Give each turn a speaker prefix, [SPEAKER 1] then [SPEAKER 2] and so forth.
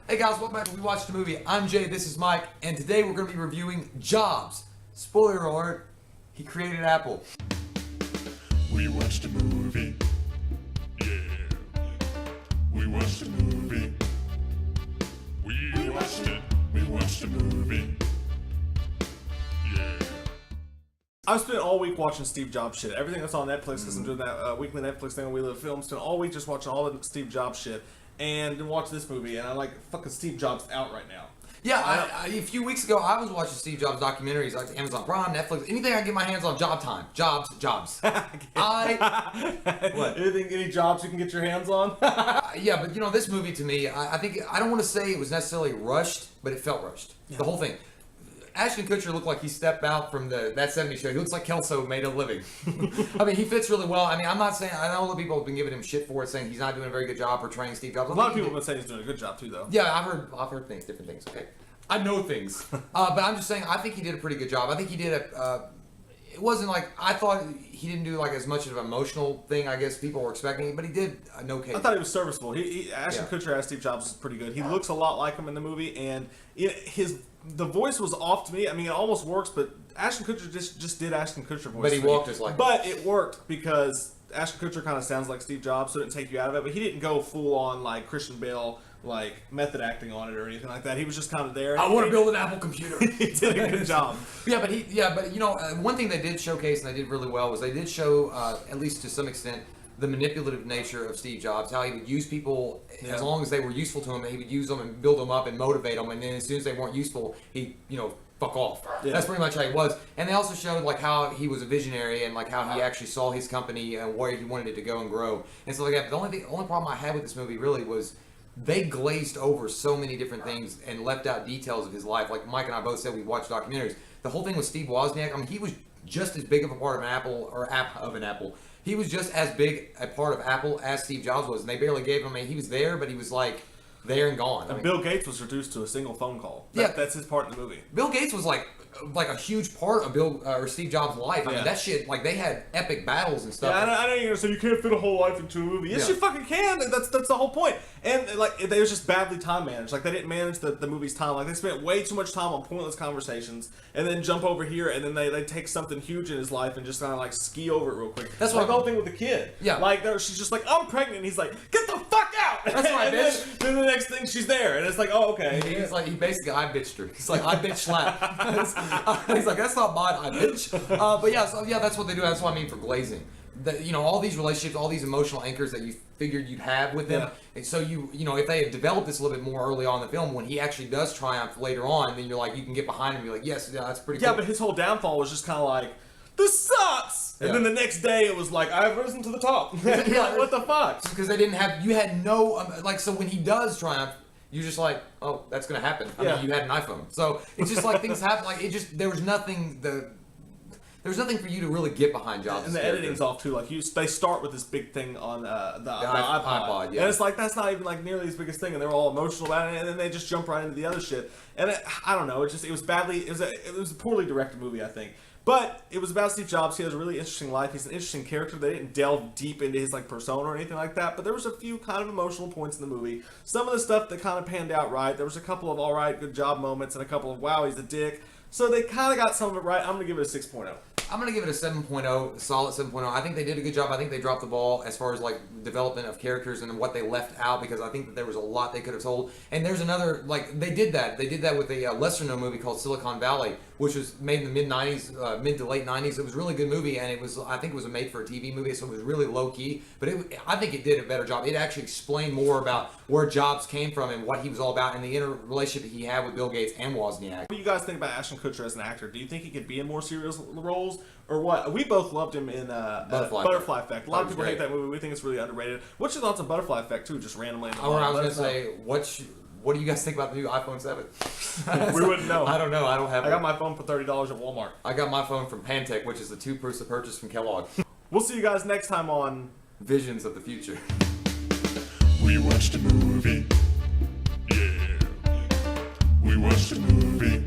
[SPEAKER 1] Hey guys, welcome back to We Watched a Movie. I'm Jay, this is Mike, and today we're going to be reviewing Jobs. Spoiler alert, he created Apple.
[SPEAKER 2] We watched a movie. Yeah. We watched a movie. We watched it. We watched a movie. Yeah.
[SPEAKER 3] I've spent all week watching Steve Jobs shit. Everything that's on Netflix, because I'm doing that weekly Netflix thing on We Live Films. Spent all week just watching all the Steve Jobs shit. And then watch this movie, and I'm like, fucking Steve Jobs out right now.
[SPEAKER 1] Yeah, a few weeks ago, I was watching Steve Jobs documentaries like Amazon Prime, Netflix, anything I can get my hands on, job time. Jobs. What?
[SPEAKER 3] Any jobs you can get your hands on?
[SPEAKER 1] Yeah, but you know, this movie to me, I think, I don't want to say it was necessarily rushed, but it felt rushed. Yeah. The whole thing. Ashton Kutcher looked like he stepped out from that 70s show. He looks like Kelso made a living. I mean, he fits really well. I mean, I'm not saying, I know that people have been giving him shit for it, saying he's not doing a very good job portraying Steve Jobs.
[SPEAKER 3] A lot of people have been saying he's doing a good job too, though.
[SPEAKER 1] Yeah, I've heard things, different things. Okay, I know things, but I'm just saying I think he did a pretty good job. I think he did it wasn't like, I thought he didn't do like as much of an emotional thing, I guess people were expecting, but he did an okay.
[SPEAKER 3] I thought he was serviceable. Ashton Kutcher as Steve Jobs is pretty good. He looks a lot like him in the movie, and the voice was off to me. I mean, it almost works, but Ashton Kutcher just did Ashton Kutcher voice.
[SPEAKER 1] But he walked just like.
[SPEAKER 3] But it worked because Ashton Kutcher kind of sounds like Steve Jobs, so it didn't take you out of it. But he didn't go full on like Christian Bale, like method acting on it or anything like that. He was just kind of there.
[SPEAKER 1] I want to build an Apple computer.
[SPEAKER 3] He did a good job.
[SPEAKER 1] But you know, one thing they did showcase and they did really well was they did show, at least to some extent, the manipulative nature of Steve Jobs, how he would use people as long as they were useful to him, he would use them and build them up and motivate them, and then as soon as they weren't useful, he, fuck off. Yeah. That's pretty much how he was. And they also showed like how he was a visionary and like how he actually saw his company and where he wanted it to go and grow and stuff like that. The only problem I had with this movie really was they glazed over so many different things and left out details of his life. Like Mike and I both said, we watched documentaries. The whole thing with Steve Wozniak, I mean, he was just as big of a part of an Apple. He was just as big a part of Apple as Steve Jobs was, and they barely gave him. I mean, he was there, but he was like there and gone.
[SPEAKER 3] And Bill Gates was reduced to a single phone call. That's his part in the movie.
[SPEAKER 1] Bill Gates was like a huge part of Steve Jobs' life. I mean, that shit, like they had epic battles and stuff.
[SPEAKER 3] Yeah, I know you're gonna say you can't fit a whole life into a movie. Yes, you fucking can. That's the whole point. And like they was just badly time managed. Like they didn't manage the movie's time. Like they spent way too much time on pointless conversations, and then jump over here, and then they take something huge in his life and just kind of like ski over it real quick. That's like the whole thing with the kid. Yeah, like she's just like, I'm pregnant. And he's like, get the fuck out.
[SPEAKER 1] That's right, bitch.
[SPEAKER 3] Then the next thing she's there, and it's like, oh okay.
[SPEAKER 1] He's like, he basically I bitched her. He's like, I bitch slap. He's like, that's not mine, I bitch. But yeah, that's what they do. That's what I mean for glazing. All these relationships, all these emotional anchors that you figured you'd have with them. And so if they had developed this a little bit more early on in the film, when he actually does triumph later on, then you're like, you can get behind him and be like, yes, that's pretty cool.
[SPEAKER 3] Yeah, but his whole downfall was just kind of like, this sucks! And then the next day it was like, I've risen to the top. Like, what the fuck?
[SPEAKER 1] Because they didn't have, you had no, so when he does triumph, you're just like, oh, that's going to happen. I mean, you had an iPhone. So it's just like things happen. Like, there was nothing, there's nothing for you to really get behind Jobs.
[SPEAKER 3] And the editing's off too. Like they start with this big thing on the iPod. Yeah. And it's like that's not even like nearly his biggest thing, and they're all emotional about it, and then they just jump right into the other shit. And I don't know. It was badly. It was a poorly directed movie, I think. But it was about Steve Jobs. He has a really interesting life. He's an interesting character. They didn't delve deep into his like persona or anything like that. But there was a few kind of emotional points in the movie. Some of the stuff that kind of panned out right. There was a couple of all right, good job moments, and a couple of wow, he's a dick. So they kind of got some of it right. I'm gonna give it a 6.0.
[SPEAKER 1] I'm going to give it a 7.0, solid 7.0. I think they did a good job. I think they dropped the ball as far as like development of characters and what they left out, because I think that there was a lot they could have told. And there's another, like, they did that with a lesser known movie called Silicon Valley, which was made in the mid-90s, mid to late 90s. It was a really good movie, and I think it was a made for a TV movie, so it was really low key. But I think it did a better job. It actually explained more about where Jobs came from and what he was all about and the interrelationship he had with Bill Gates and Wozniak.
[SPEAKER 3] What do you guys think about Ashton Kutcher as an actor? Do you think he could be in more serious roles? Or what? We both loved him in Butterfly Effect. A lot of people hate that movie. We think it's really underrated. What's your thoughts on Butterfly Effect, too, just randomly?
[SPEAKER 1] I was going to say, what do you guys think about the new iPhone 7?
[SPEAKER 3] We wouldn't know.
[SPEAKER 1] I don't know. I don't have it.
[SPEAKER 3] I got my phone for $30 at Walmart.
[SPEAKER 1] I got my phone from Pantech, which is the 2% purchase from Kellogg.
[SPEAKER 3] We'll see you guys next time on
[SPEAKER 1] Visions of the Future.
[SPEAKER 2] We watched a movie. Yeah. We watched a movie.